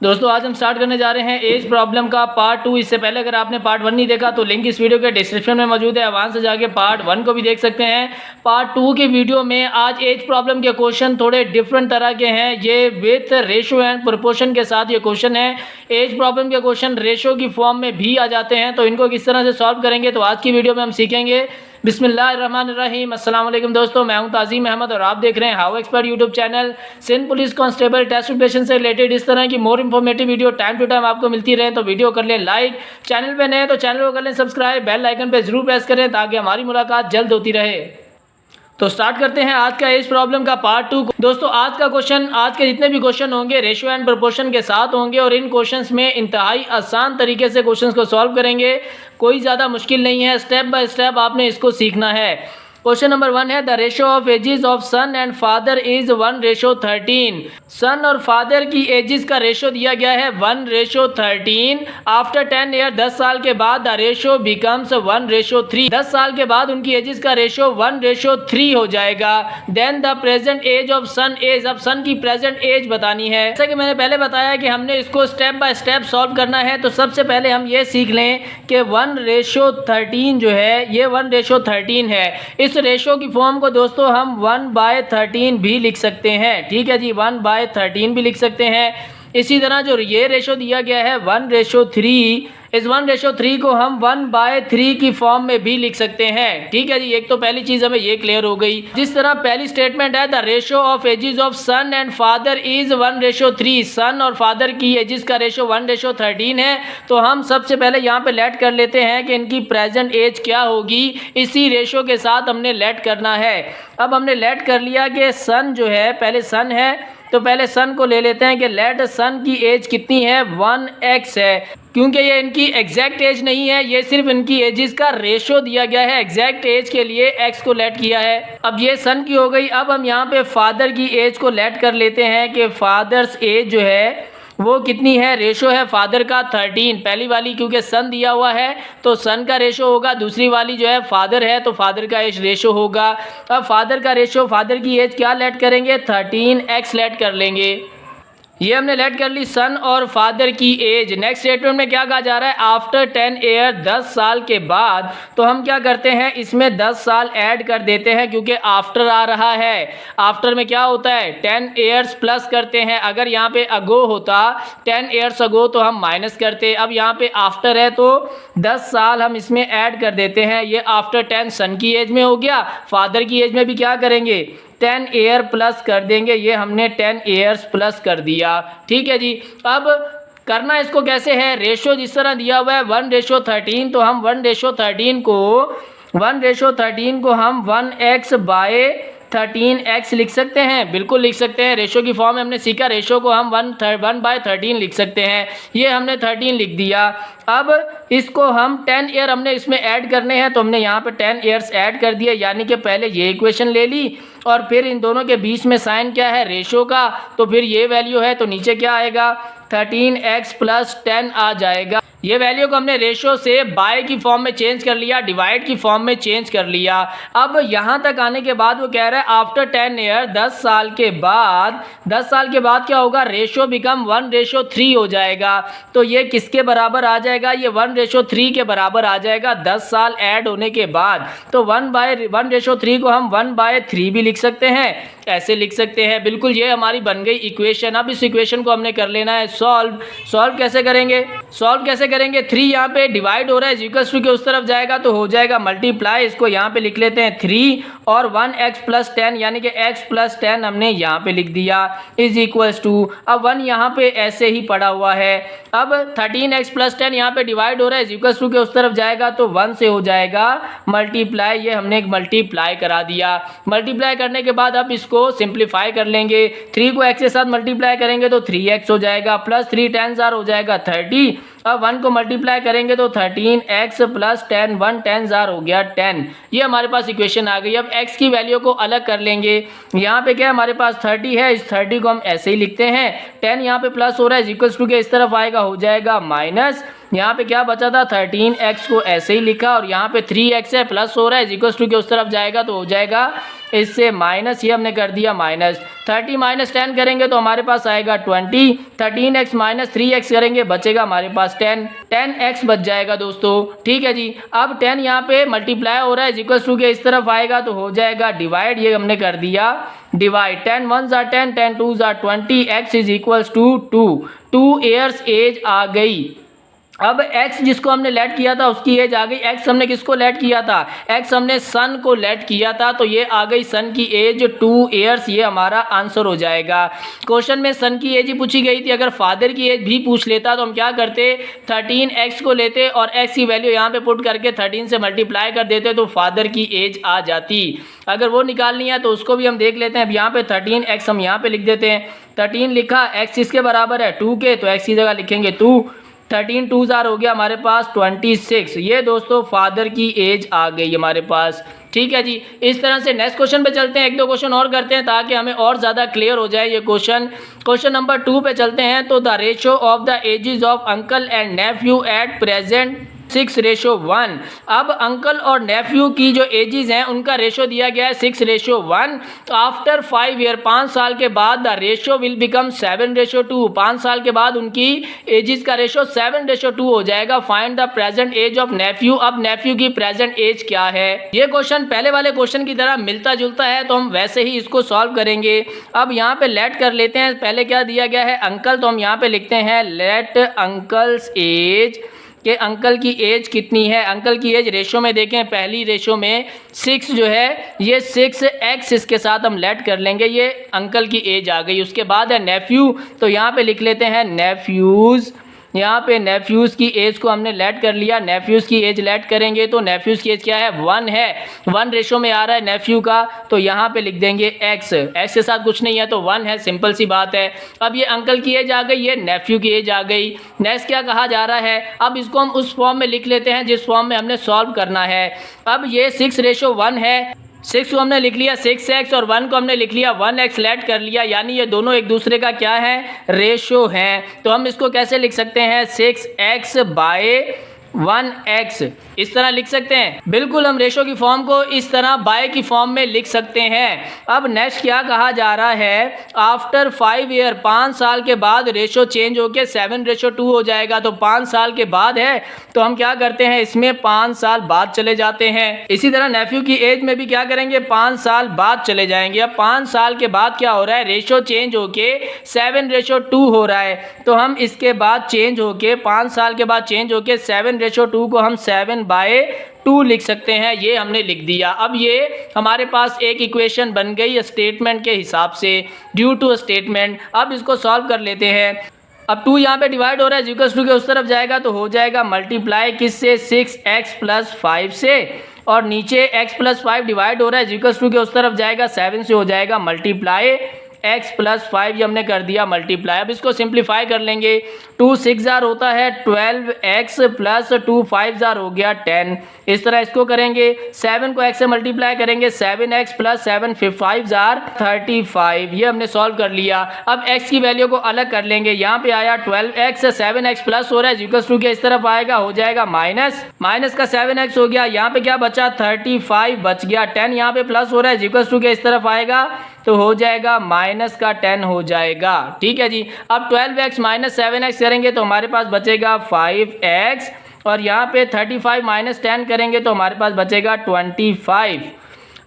दोस्तों आज हम स्टार्ट करने जा रहे हैं एज प्रॉब्लम का पार्ट 2। इससे पहले अगर आपने पार्ट 1 नहीं देखा तो लिंक इस वीडियो के डिस्क्रिप्शन में मौजूद है, वहां से जाके पार्ट 1 को भी देख सकते हैं। पार्ट 2 के वीडियो में आज एज प्रॉब्लम के क्वेश्चन थोड़े डिफरेंट तरह के हैं। ये विथ रेशो एंड प्रोपोर्शन के साथ ये क्वेश्चन है। एज प्रॉब्लम के क्वेश्चन रेशो की फॉर्म में भी आ जाते हैं, तो इनको किस तरह से सॉल्व करेंगे तो आज की वीडियो में हम सीखेंगे। बिस्मिल्लाहिर्रहमानिर्रहीम। अस्सलाम वालेकुम दोस्तों, मैं हूं ताज़ीम अहमद और आप देख रहे हैं how expert YouTube channel. Sindh police constable test preparation से रिलेटेड इस तरह की more informative video time to time आपको मिलती रहे, तो वीडियो कर लें लाइक, चैनल पे नए तो चैनल को कर लें सब्सक्राइब, बेल आइकन पे जरूर प्रेस करें ताकि हमारी मुलाकात जल्द होती रहे। तो स्टार्ट करते हैं आज का एज प्रॉब्लम का पार्ट 2। दोस्तों आज का क्वेश्चन, आज के जितने भी क्वेश्चन होंगे रेशियो एंड प्रोपोर्शन के साथ होंगे और इन क्वेश्चंस में इंतहाई आसान तरीके से क्वेश्चंस को सॉल्व करेंगे। कोई ज़्यादा मुश्किल नहीं है, स्टेप बाय स्टेप आपने इसको सीखना है। क्वेश्चन नंबर 1 है the ratio of ages of son and father is 1:13। Son और फादर की एजेस का रेशियो दिया गया है 1:13। आफ्टर 10 ईयर 10 साल के बाद द रेशियो बिकम्स 1:3। 10 साल के बाद उनकी एजेस का रेशियो 1:3 हो जाएगा। Then the present age of son age, अब सन की प्रेजेंट एज बतानी है। जैसा कि मैंने पहले बताया कि हमने इसको स्टेप बाय स्टेप सॉल्व करना है, तो सबसे पहले हम ये सीख लें कि 1:13 जो है ये 1:13 है। इस रेशो की फॉर्म को दोस्तों हम 1/13 भी लिख सकते हैं। ठीक है जी, 1/13 भी लिख सकते हैं। इसी तरह जो ये रेशो दिया गया है 1:3, इस 1:3 को हम 1/3 की फॉर्म में भी लिख सकते हैं। ठीक है जी, एक तो पहली चीज़ हमें ये क्लियर हो गई। जिस तरह पहली स्टेटमेंट है the ratio of ages of son and father is 1:3, son और फादर की एजेस का रेशो 1:13 है, तो हम सबसे पहले यहाँ पे लेट कर लेते हैं कि इनकी प्रेजेंट एज क्या होगी। इसी रेशो के साथ हमने लेट करना है। अब हमने लेट कर लिया कि सन जो है, पहले सन है तो पहले सन को ले लेते हैं कि लेट सन की एज कितनी है, 1x है। क्योंकि ये इनकी एग्जैक्ट एज नहीं है, ये सिर्फ इनकी एजेस का रेशो दिया गया है। एग्जैक्ट एज के लिए x को लेट किया है। अब ये सन की हो गई। अब हम यहाँ पे फादर की एज को लेट कर लेते हैं कि फादर्स एज जो है वो कितनी है। रेशो है फादर का 13, पहली वाली क्योंकि सन दिया हुआ है तो सन का रेशो होगा। दूसरी वाली जो है फादर है तो फादर का एज रेशो होगा। अब फादर का रेशो, फादर की एज क्या लेट करेंगे, 13x लेट कर लेंगे। ये हमने लेट कर ली सन और फादर की एज। नेक्स्ट स्टेटमेंट में क्या कहा जा रहा है, आफ्टर 10 ईयर 10 साल के बाद, तो हम क्या करते हैं इसमें 10 साल ऐड कर देते हैं क्योंकि आफ्टर आ रहा है। आफ्टर में क्या होता है 10 ईयर्स प्लस करते हैं। अगर यहाँ पे अगो होता 10 ईयर्स अगो तो हम माइनस करते। अब यहाँ पे आफ्टर है तो 10 साल हम इसमें ऐड कर देते हैं। ये आफ्टर 10 सन की एज में हो गया। फादर की एज में भी क्या करेंगे 10 ईयर प्लस कर देंगे। ये हमने 10 ईयर्स प्लस कर दिया। ठीक है जी, अब करना इसको कैसे है, रेशो जिस तरह दिया हुआ है 1:13, तो हम 1:13 को हम 1x/13x लिख सकते हैं। बिल्कुल लिख सकते हैं। रेशो की फॉर्म में हमने सीखा, रेशो को हम 1/13 लिख सकते हैं। ये हमने 13 लिख दिया। अब इसको हम 10 ईयर हमने इसमें ऐड करने हैं, तो हमने यहाँ पे 10 ईयर्स ऐड कर दिए। यानी कि पहले ये इक्वेशन ले ली और फिर इन दोनों के बीच में साइन क्या है, रेशो का, तो फिर ये वैल्यू है तो नीचे क्या आएगा 13x + 10 आ जाएगा। ये वैल्यू को हमने रेशो से बाय की फॉर्म में चेंज कर लिया, डिवाइड की फॉर्म में चेंज कर लिया। अब यहाँ तक आने के बाद वो कह रहा है आफ्टर 10 ईयर 10 साल के बाद, 10 साल के बाद क्या होगा, रेशो बिकम 1:3 हो जाएगा। तो ये किसके बराबर आ जाएगा, ये 1:3 के बराबर आ जाएगा 10 साल ऐड होने के बाद। तो 1/3 को हम 1/3 भी लिख सकते हैं, ऐसे लिख सकते हैं। बिल्कुल ये हमारी बन गई इक्वेशन। अब इस इक्वेशन को हमने कर लेना है सॉल्व कैसे करेंगे, 3 यहाँ पे डिवाइड हो रहा है, इक्वल्स टू के उस तरफ जाएगा तो हो जाएगा मल्टीप्लाई। इसको यहाँ पे लिख लेते हैं 3 और 1x + 10 यानी कि x + 10 हमने यहाँ पे लिख दिया इज इक्वल्स टू, अब 1 यहाँ पे ऐसे ही पड़ा हुआ है। अब 13x + 10 यहाँ पे डिवाइड हो रहा है, इक्वल्स टू के उस तरफ जाएगा तो 1 से हो जाएगा मल्टीप्लाई। ये हमने एक मल्टीप्लाई करा दिया। मल्टीप्लाई करने के बाद अब इसको सिंप्लीफाई कर लेंगे। 3 को x के साथ मल्टीप्लाई करेंगे तो 3x हो जाएगा, प्लस 3 10 हो जाएगा 30। अब 1 को मल्टीप्लाई करेंगे तो 13x + 10, 1 10 हो गया 10। ये हमारे पास इक्वेशन आ गई। अब x की वैल्यू को अलग कर लेंगे। यहाँ पे क्या हमारे पास 30 है, इस 30 को हम ऐसे ही लिखते हैं। 10 यहाँ पे प्लस हो रहा है, इक्वल्स टू के इस तरफ आएगा, हो जाएगा माइनस। यहाँ पे क्या बचा था 13x को ऐसे ही लिखा और यहाँ पे 3x है प्लस हो रहा है इक्वल्स टू के उस तरफ जाएगा तो हो जाएगा इससे माइनस, ये हमने कर दिया माइनस। 30 माइनस 10 करेंगे तो हमारे पास आएगा 20। 13x माइनस 3x करेंगे बचेगा हमारे पास 10x बच जाएगा दोस्तों। ठीक है जी, अब 10 यहाँ पे मल्टीप्लाई हो रहा है इक्वल्स टू के इस तरफ आएगा तो हो जाएगा डिवाइड, ये हमने कर दिया divide. 10 1s are 10, 10 2s are 20, x is equals to 2 years age आ गई। अब x जिसको हमने लेट किया था उसकी एज आ गई। x हमने किसको लेट किया था, x हमने सन को लेट किया था तो ये आ गई सन की एज 2 ईयर्स, ये हमारा आंसर हो जाएगा। क्वेश्चन में सन की एज ही पूछी गई थी, अगर फादर की एज भी पूछ लेता तो हम क्या करते 13x को लेते और x की वैल्यू यहाँ पे पुट करके 13 से मल्टीप्लाई कर देते तो फादर की एज आ जाती। अगर वो निकालनी है तो उसको भी हम देख लेते हैं। अब यहाँ पे 13x हम यहाँ पे लिख देते हैं, 13 लिखा, x इसके बराबर है 2 के तो x की जगह लिखेंगे 2, 13 2s हो गया हमारे पास 26। ये दोस्तों फादर की एज आ गई हमारे पास। ठीक है जी, इस तरह से नेक्स्ट क्वेश्चन पे चलते हैं, एक दो क्वेश्चन और करते हैं ताकि हमें और ज़्यादा क्लियर हो जाए ये क्वेश्चन। क्वेश्चन नंबर 2 पे चलते हैं। तो the ratio of the ages of uncle and nephew at present 6:1। अब अंकल और नेफ्यू की जो एजेस हैं उनका रेशो दिया गया है 6:1। आफ्टर 5 ईयर, 5 साल के बाद द रेशो विल बिकम 7:2। 5 साल के बाद उनकी एजेस का रेशो 7:2 हो जाएगा। Find the present age of nephew. अब नेफ्यू की प्रेजेंट एज क्या है। ये क्वेश्चन पहले वाले क्वेश्चन की तरह मिलता जुलता है तो हम वैसे ही इसको सॉल्व करेंगे। अब यहाँ पे लेट कर लेते हैं, पहले क्या दिया गया है अंकल, तो हम यहाँ पे लिखते हैं लेट अंकल्स एज कि अंकल की एज कितनी है। अंकल की एज रेशो में देखें, पहली रेशो में 6 जो है ये 6x इसके साथ हम लेट कर लेंगे, ये अंकल की एज आ गई। उसके बाद है नेफ्यू, तो यहाँ पे लिख लेते हैं नेफ्यूज़। यहाँ पे नेफ्यूज़ की एज को हमने लेट कर लिया, नेफ्यूज़ की एज लेट करेंगे तो नेफ्यूज़ की एज क्या है 1 है, 1 रेशो में आ रहा है नेफ्यू का तो यहाँ पे लिख देंगे x, x के साथ कुछ नहीं है तो 1 है, सिंपल सी बात है। अब ये अंकल की एज आ गई, ये नेफ्यू की एज आ गई। नेक्स्ट क्या कहा जा रहा है, अब इसको हम उस फॉर्म में लिख लेते हैं जिस फॉर्म में हमने सॉल्व करना है। अब ये 6:1 है, 6 को हमने लिख लिया 6x और 1 को हमने लिख लिया 1x, लेट कर लिया, यानी ये दोनों एक दूसरे का क्या है रेशो हैं। तो हम इसको कैसे लिख सकते हैं 6x/1x, इस तरह लिख सकते हैं। बिल्कुल हम रेशो की फॉर्म को इस तरह बाय की फॉर्म में लिख सकते हैं। अब नेक्स्ट क्या कहा जा रहा है, आफ्टर 5 ईयर, 5 साल के बाद रेशो चेंज होके 7:2 हो जाएगा। तो 5 साल के बाद है तो हम क्या करते हैं इसमें 5 साल बाद चले जाते हैं। इसी तरह नेफ्यू की एज में भी क्या करेंगे 5 साल बाद चले जाएंगे। अब 5 साल के बाद क्या हो रहा है, रेशो चेंज होके 7:2 हो रहा है तो हम इसके बाद चेंज होके 5 साल के बाद चेंज होके 7:2 को हम 7/2 लिख सकते हैं। ये हमने लिख दिया। अब ये हमारे पास एक इक्वेशन बन गई स्टेटमेंट के हिसाब से, ड्यू टू स्टेटमेंट। अब इसको सॉल्व कर लेते हैं। अब 2 यहाँ पे डिवाइड हो रहा है इक्वल्स टू के उस तरफ जाएगा तो हो जाएगा मल्टीप्लाई किससे 6x+5 से, और नीचे x+5 डिवाइड हो रहा है इक्वल्स टू के उस तरफ जाएगा 7 से हो जाएगा मल्टीप्लाई x+5, ये हमने कर दिया मल्टीप्लाई। अब इसको सिंप्लीफाई कर लेंगे, 2 6 होता है 12x + 2 5 हो गया 10। इस तरह इसको करेंगे, 7 को x से मल्टीप्लाई करेंगे 7x + 7 5 35, ये हमने सॉल्व कर लिया। अब x की वैल्यू को अलग कर लेंगे, यहाँ पे आया 12x, 7x प्लस हो रहा है इक्वल्स टू के इस तरफ आएगा, हो जाएगा माइनस का 7x हो गया, यहाँ पे क्या बचा 35 बच गया, 10 यहाँ पे प्लस हो रहा है इक्वल्स टू के इस तरफ आएगा तो हो जाएगा माइनस का 10 हो जाएगा। ठीक है जी। अब 12x - 7x करेंगे तो हमारे पास बचेगा 5x, और यहाँ पे 35 - 10 करेंगे तो हमारे पास बचेगा 25।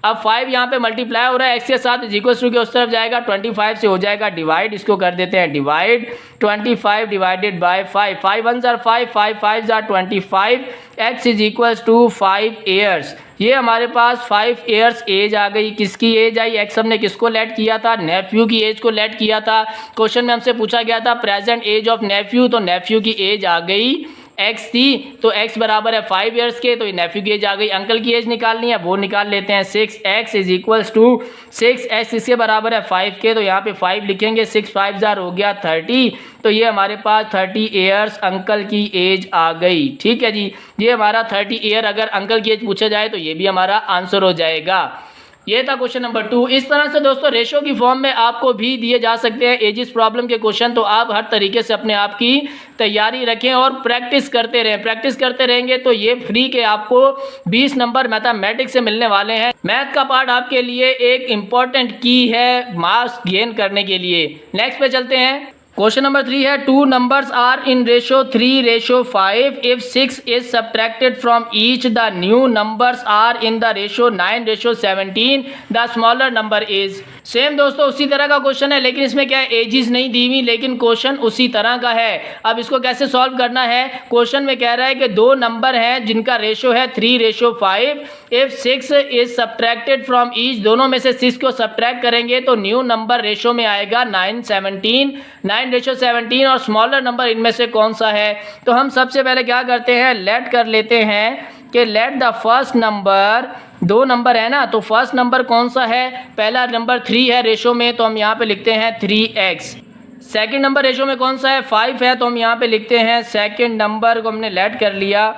अब 5 यहाँ पे मल्टीप्लाई हो रहा है x के साथ इक्वल्स टू के उस तरफ जाएगा, 25 से हो जाएगा डिवाइड, इसको कर देते हैं divide, 25 divided by 5, 5 1s are 5, 5 5s are 25, x is equals to 5 years. ये हमारे पास 5 ईयर्स एज आ गई। किसकी एज आई, x हमने किसको लेट किया था, नेफ्यू की एज को लेट किया था। क्वेश्चन में हमसे पूछा गया था प्रेजेंट एज ऑफ नेफ्यू, तो नेफ्यू की एज आ गई x थी तो x बराबर है 5 ईयर्स के, तो नेफ्यू की एज आ गई। अंकल की एज निकालनी है, वो निकाल लेते हैं, 6x is equals to 6x इसके बराबर है 5 के, तो यहाँ पे 5 लिखेंगे, 6 5 हो गया 30, तो ये हमारे पास 30 ईयर्स अंकल की एज आ गई। ठीक है जी, ये हमारा 30 ईयर अगर अंकल की एज पूछा जाए तो ये भी हमारा आंसर हो जाएगा। ये था क्वेश्चन नंबर 2। इस तरह से दोस्तों रेशो की फॉर्म में आपको भी दिए जा सकते हैं एजिस प्रॉब्लम के क्वेश्चन, तो आप हर तरीके से अपने आप की तैयारी रखें और प्रैक्टिस करते रहें। प्रैक्टिस करते रहेंगे तो ये फ्री के आपको 20 नंबर मैथमेटिक्स से मिलने वाले हैं। मैथ का पार्ट आपके लिए एक इम्पॉर्टेंट की है मार्क्स गेन करने के लिए। नेक्स्ट पे चलते हैं। क्वेश्चन नंबर 3 है, 2 numbers are in ratio 3:5 if 6 is subtracted from each, the new numbers are in the ratio 9:17, the smaller number is। Same दोस्तों उसी तरह का क्वेश्चन है, लेकिन इसमें क्या है, एजिस नहीं दी हुई, लेकिन क्वेश्चन उसी तरह का है। अब इसको कैसे सॉल्व करना है, क्वेश्चन में कह रहा है कि 2 नंबर हैं जिनका रेशो है 3:5, if 6 is subtracted from each, दोनों में से 6 को सब्ट्रैक्ट करेंगे तो न्यू नंबर रेशो में आएगा 9:17 और स्मॉलर नंबर इनमें से कौन सा है। तो हम सबसे पहले क्या करते हैं, लेट कर लेते हैं कि let the first number, 2 number है ना, तो फर्स्ट नंबर कौन सा है, पहला नंबर 3 है रेशो में, तो हम यहाँ पे लिखते हैं 3x। सेकंड नंबर रेशो में कौन सा है, 5 है, तो हम यहाँ पे लिखते हैं सेकंड नंबर को हमने लेट कर लिया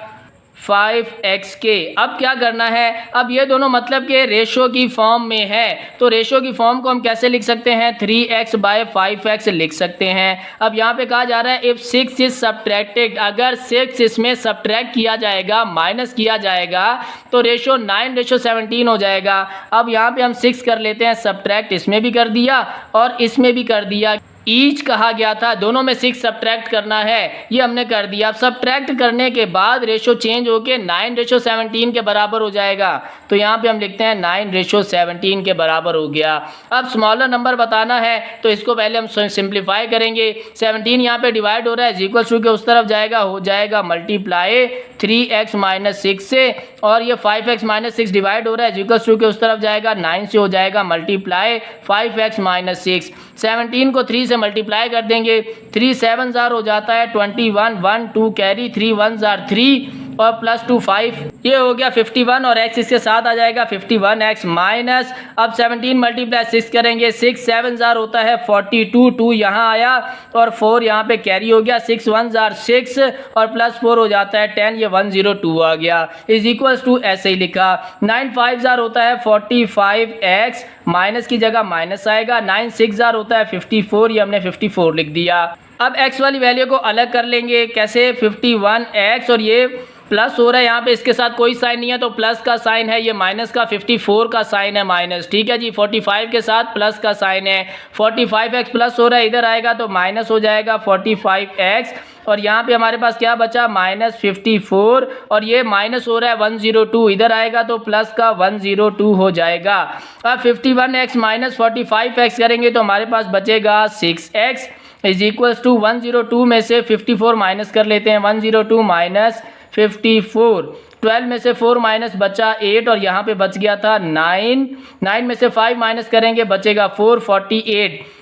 5x। अब क्या करना है, अब ये दोनों मतलब के रेशो की फॉर्म में है, तो रेशो की फॉर्म को हम कैसे लिख सकते हैं, 3x/5x लिख सकते हैं। अब यहाँ पे कहा जा रहा है इफ 6 इज सब्ट्रैक्टेड, अगर 6 इसमें सब्ट्रैक्ट किया जाएगा, माइनस किया जाएगा, तो रेशो 9:17 हो जाएगा। अब यहाँ पे हम 6 कर लेते हैं सब्ट्रैक्ट, इसमें भी कर दिया और इसमें भी कर दिया। ईच कहा गया था, दोनों में 6 सब्ट्रैक्ट करना है, ये हमने कर दिया। अब सब्ट्रैक्ट करने के बाद रेशो चेंज होके 9:17 के बराबर हो जाएगा, तो यहाँ पे हम लिखते हैं 9:17 के बराबर हो गया। अब स्मॉलर नंबर बताना है, तो इसको पहले हम सिंप्लीफाई करेंगे। 17 यहाँ पे डिवाइड हो रहा है, इक्वल्स टू के उस तरफ जाएगा, हो जाएगा मल्टीप्लाई 3x - 6 से, और ये 5x - 6 डिवाइड हो रहा है, इक्वल्स टू के उस तरफ जाएगा, 9 से हो जाएगा मल्टीप्लाई 5x - 6। 17 को 3 से मल्टीप्लाई कर देंगे, 3 7 जार हो जाता है 21, 1 2 कैरी, 3 1 जार 3 और प्लस 2 5, ये हो गया 51 और x इसके साथ आ जाएगा 51x माइनस। अब 17 मल्टीप्लाई 6 करेंगे, 6 7 जार होता है 42, 2 यहाँ आया और 4 यहाँ पे कैरी हो गया, 6 1 जार 6 और प्लस 4 हो जाता है 10, ये 102 आ गया, इज इक्वल्स टू ऐसे ही लिखा। 9 5 जार होता है 45x, माइनस की जगह माइनस आएगा, 9 6 जार होता है 54, ये हमने 54 लिख दिया। अब x वाली वैल्यू को अलग कर लेंगे, कैसे, 51x और ये प्लस हो रहा है, यहाँ पे इसके साथ कोई साइन नहीं है तो प्लस का साइन है, ये माइनस का 54 का साइन है माइनस, ठीक है जी। 45 के साथ प्लस का साइन है, 45x प्लस हो रहा है, इधर आएगा तो माइनस हो जाएगा 45x, और यहाँ पे हमारे पास क्या बचा, -54, और ये माइनस हो रहा है 102, इधर आएगा तो प्लस का 102 हो जाएगा। अब 51x - 45x करेंगे तो हमारे पास बचेगा 6x इज इक्वल्स टू 102 में से 54 माइनस कर लेते हैं, 102 माइनस 54, 12 में से 4 माइनस बचा 8 और यहाँ पे बच गया था 9, 9 में से 5 माइनस करेंगे बचेगा 4,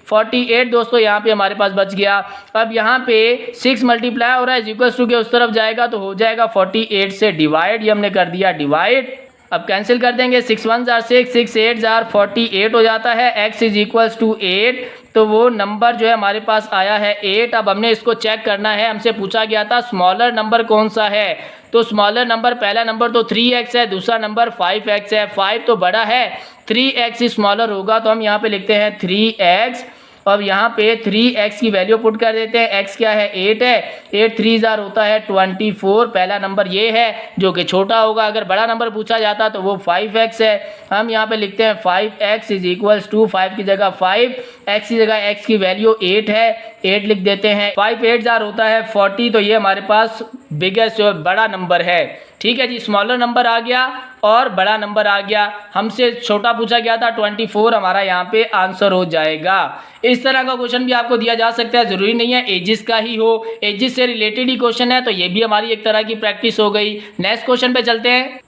48 दोस्तों यहाँ पे हमारे पास बच गया। अब यहाँ पे 6 मल्टीप्लाई हो रहा है, इक्वल्स टू के उस तरफ जाएगा तो हो जाएगा 48 से डिवाइड, ये हमने कर दिया डिवाइड। अब कैंसिल कर देंगे, 6 1 जार 6, 6 8 जार 48 हो जाता है, x इज इक्वल्स टू 8, तो वो नंबर जो है हमारे पास आया है 8। अब हमने इसको चेक करना है, हमसे पूछा गया था स्मॉलर नंबर कौन सा है, तो स्मॉलर नंबर पहला नंबर तो 3x है, दूसरा नंबर 5x है, 5 तो बड़ा है, 3x ही स्मॉलर होगा, तो हम यहाँ पे लिखते हैं 3x। अब यहाँ पे 3x की वैल्यू पुट कर देते हैं, x क्या है 8 है, 8 3 जार होता है 24, पहला नंबर ये है जो कि छोटा होगा, अगर बड़ा नंबर पूछा जाता तो वो 5x है। हम यहाँ पे लिखते हैं 5x इज इक्वल्स टू 5 की जगह 5, x की जगह x की वैल्यू 8 है, 8 लिख देते हैं, 5 8 जार होता है 40, तो ये हमारे पास बिगेस्ट और बड़ा नंबर है, ठीक है जी। स्मॉलर नंबर आ गया और बड़ा नंबर आ गया, हमसे छोटा पूछा गया था 24, हमारा यहाँ पे आंसर हो जाएगा। इस तरह का क्वेश्चन भी आपको दिया जा सकता है, ज़रूरी नहीं है एजिस का ही हो, एजिस से रिलेटेड ही क्वेश्चन है, तो ये भी हमारी एक तरह की प्रैक्टिस हो गई। नेक्स्ट क्वेश्चन पे चलते हैं।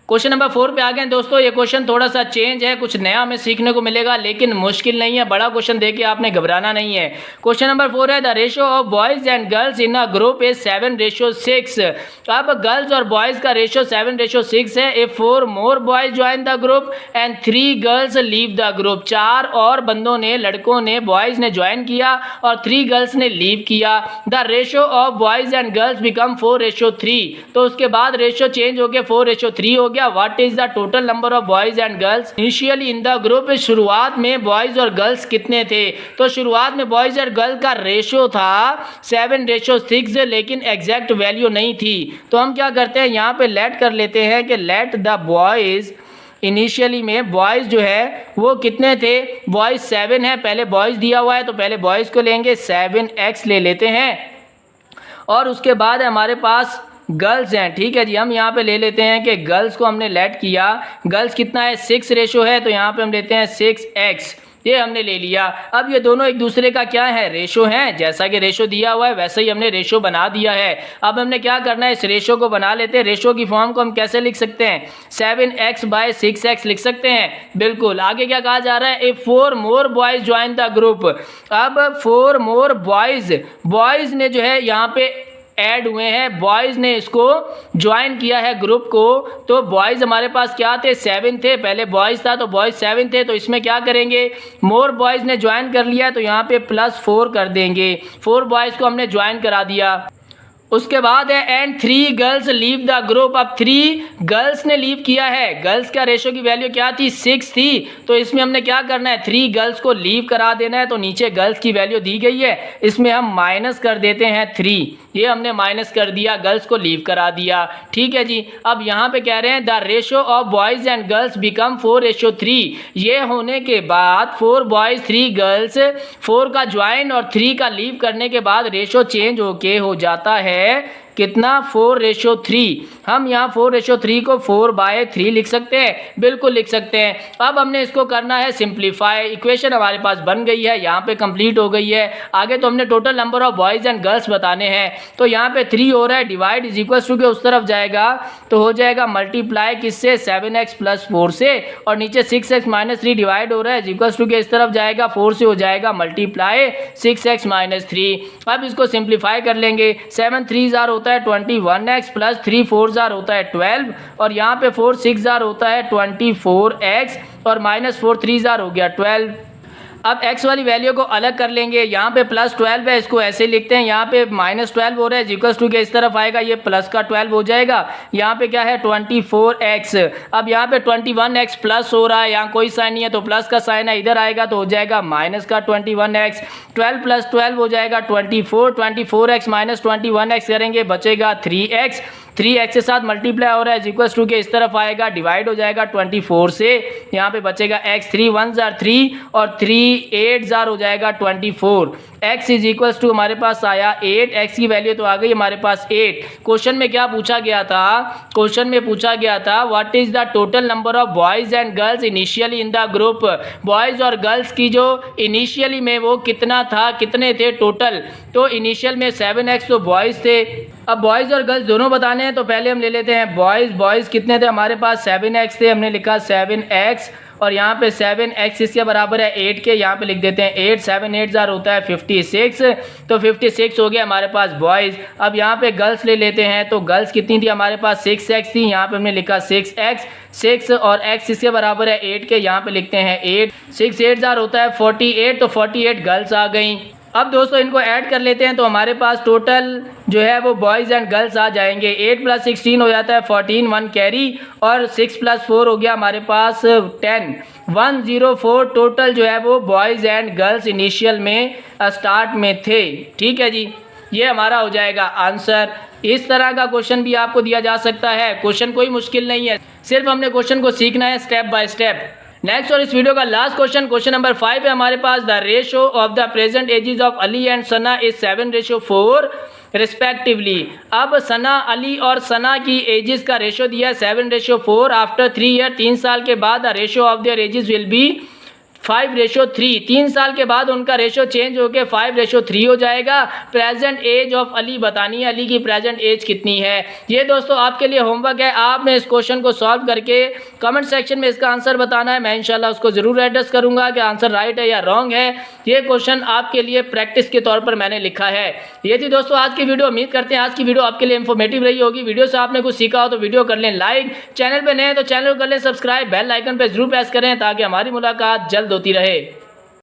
क्वेश्चन नंबर 4 पे आ गए दोस्तों। ये क्वेश्चन थोड़ा सा चेंज है, कुछ नया हमें सीखने को मिलेगा, लेकिन मुश्किल नहीं है, बड़ा क्वेश्चन देके आपने घबराना नहीं है। क्वेश्चन नंबर 4 है the ratio of boys and girls in a group is 7:6। अब गर्ल्स और बॉयज का रेशियो 7:6 है। If 4 more boys join the group and 3 girls leave the group, 4 और बंदों ने, लड़कों ने, बॉयज ने ज्वाइन किया और 3 गर्ल्स ने लीव किया, the ratio of boys and girls become 4:3। तो उसके बाद रेशियो चेंज हो गया 4:3 हो गया। गया what is the total number of boys and girls initially in the group. शुरुआत में बॉयज और गर्ल्स कितने थे, तो शुरुआत में बॉयज और गर्ल्स का रेशो था 7:6, लेकिन एग्जैक्ट वैल्यू नहीं थी। तो हम क्या करते हैं, यहाँ पे लेट कर लेते हैं कि लेट द बॉयज, इनिशियली में बॉयज़ जो है वो कितने थे, बॉयज़ 7 है, पहले बॉयज़ दिया हुआ है तो पहले बॉयज़ को लेंगे 7x ले लेते हैं, और उसके बाद हमारे पास गर्ल्स हैं। ठीक है जी, हम यहाँ पे ले लेते हैं कि गर्ल्स को हमने लेट किया, गर्ल्स कितना है 6 रेशो है, तो यहाँ पे हम लेते हैं 6x, ये हमने ले लिया। अब ये दोनों एक दूसरे का क्या है, रेशो हैं, जैसा कि रेशो दिया हुआ है वैसे ही हमने रेशो बना दिया है। अब हमने क्या करना है, इस रेशो को बना लेते हैं। रेशो की फॉर्म को हम कैसे लिख सकते हैं, 7x/6x लिख सकते हैं। बिल्कुल, आगे क्या कहा जा रहा है, 4 मोर बॉयज़ ज्वाइन द ग्रुप। अब 4 मोर बॉयज़ ने जो है यहाँ पे ऐड हुए हैं, बॉयज़ ने इसको ज्वाइन किया है ग्रुप को। तो बॉयज़ हमारे पास क्या थे, 7 थे, पहले बॉयज़ था तो बॉयज़ 7 थे, तो इसमें क्या करेंगे, मोर बॉयज़ ने ज्वाइन कर लिया तो यहाँ पे +4 कर देंगे, 4 बॉयज़ को हमने ज्वाइन करा दिया। उसके बाद है and 3 girls leave the group. अब 3 गर्ल्स ने लीव किया है, गर्ल्स का रेशो की वैल्यू क्या थी, 6 थी, तो इसमें हमने क्या करना है, 3 गर्ल्स को लीव करा देना है। तो नीचे गर्ल्स की वैल्यू दी गई है, इसमें हम माइनस कर देते हैं 3, ये हमने माइनस कर दिया, गर्ल्स को लीव करा दिया। ठीक है जी, अब यहाँ पे कह रहे हैं the ratio of boys and girls become 4:3। ये होने के बाद 4 बॉयज़ 3 गर्ल्स, 4 का ज्वाइन और 3 का लीव करने के बाद रेशो चेंज होके हो जाता है कितना, 4:3। हम यहाँ 4:3 को 4/3 लिख सकते हैं, बिल्कुल लिख सकते हैं। अब हमने इसको करना है सिंप्लीफाई, इक्वेशन हमारे पास बन गई है, यहाँ पे कंप्लीट हो गई है। आगे तो हमने total number of boys and girls बताने हैं, तो यहाँ पे 3 हो रहा है, डिवाइड इज इक्वल टू के उस तरफ जाएगा तो हो जाएगा मल्टीप्लाई किससे, 7x+4 से, और नीचे 6x-3 डिवाइड हो रहा है इज इक्वल टू के इस तरफ जाएगा 4 से हो जाएगा मल्टीप्लाई 6x-3। अब इसको सिंप्लीफाई कर लेंगे, 7 3 जार होता है 21x प्लस 3 4 जार होता है 12, और यहाँ पे 4 6 जार होता है 24x, और -4 3 जार हो गया 12। अब x वाली वैल्यू को अलग कर लेंगे, यहाँ पे +12 है, इसको ऐसे लिखते हैं, यहाँ पे -12 हो रहा है इक्वल्स टू के इस तरफ आएगा, ये प्लस का 12 हो जाएगा, यहाँ पे क्या है 24x। अब यहाँ पे 21x प्लस हो रहा है, यहाँ कोई साइन नहीं है तो प्लस का साइन है, इधर आएगा तो हो जाएगा माइनस का 21x, 12 + 12 हो जाएगा 24, 24x - 21x करेंगे बचेगा 3x, 3x के साथ मल्टीप्लाई हो रहा है इक्वल्स टू के इस तरफ आएगा, डिवाइड हो जाएगा 24 से, यहाँ पे बचेगा x, 3 1 जार 3 और 3 8 जार हो जाएगा 24। x इज इक्वल्स टू हमारे पास आया 8, x की वैल्यू तो आ गई हमारे पास 8। क्वेश्चन में क्या पूछा गया था, क्वेश्चन में पूछा गया था what is the total number of boys and girls initially in the group. Boys और गर्ल्स की जो इनिशियली में वो कितना था, कितने थे टोटल, तो इनिशियल में 7x तो बॉयज़ थे। अब बॉयज़ और गर्ल्स दोनों बताने हैं तो पहले हम ले लेते हैं बॉयज़ कितने थे हमारे पास, 7x थे, हमने लिखा 7x, और यहाँ पे 7x इसके बराबर है 8 के, यहाँ पे लिख देते हैं 8, 7 8 जार होता है 56, तो 56 हो गया हमारे पास बॉयज़। अब यहाँ पे गर्ल्स ले लेते हैं, तो गर्ल्स कितनी थी हमारे पास, 6x थी, यहाँ पे हमने लिखा 6x, 6 और x इसके बराबर है 8 के, यहाँ पे लिखते हैं 8, 6 8 जार होता है 48, तो 48 गर्ल्स आ गई। अब दोस्तों इनको ऐड कर लेते हैं तो हमारे पास टोटल जो है वो बॉयज़ एंड गर्ल्स आ जाएंगे, 8 + 16 हो जाता है 14, 1 कैरी, और 6 + 4 हो गया हमारे पास 10, 104 टोटल जो है वो बॉयज़ एंड गर्ल्स इनिशियल में स्टार्ट में थे। ठीक है जी, ये हमारा हो जाएगा आंसर। इस तरह का क्वेश्चन भी आपको दिया जा सकता है, क्वेश्चन कोई मुश्किल नहीं है, सिर्फ हमने क्वेश्चन को सीखना है स्टेप बाय स्टेप। नेक्स्ट और इस वीडियो का लास्ट क्वेश्चन नंबर 5 है हमारे पास, the ratio of the present ages of Ali and Sana is 7:4 respectively. अब सना, अली और सना की एजेस का रेशो दिया है 7:4। आफ्टर 3 ईयर, 3 साल के बाद the ratio of their edges will be 5:3। 3 साल के बाद उनका रेशो चेंज होकर 5:3 हो जाएगा। प्रेजेंट एज ऑफ अली बतानी है, अली की प्रेजेंट एज कितनी है। ये दोस्तों आपके लिए होमवर्क है, आपने इस क्वेश्चन को सॉल्व करके कमेंट सेक्शन में इसका आंसर बताना है। मैं इंशाल्लाह उसको ज़रूर एड्रेस करूंगा कि आंसर राइट है या रॉन्ग है। ये क्वेश्चन आपके लिए प्रैक्टिस के तौर पर मैंने लिखा है। ये थी दोस्तों आज की वीडियो, उम्मीद करते हैं आज की वीडियो आपके लिए इन्फॉर्मेटिव रही होगी। वीडियो से आपने कुछ सीखा हो तो वीडियो कर लें लाइक, चैनल पर नए हैं तो चैनल को कर लें सब्सक्राइब, बेल आइकन पर जरूर प्रेस करें ताकि हमारी मुलाकात जल्द होती रहे।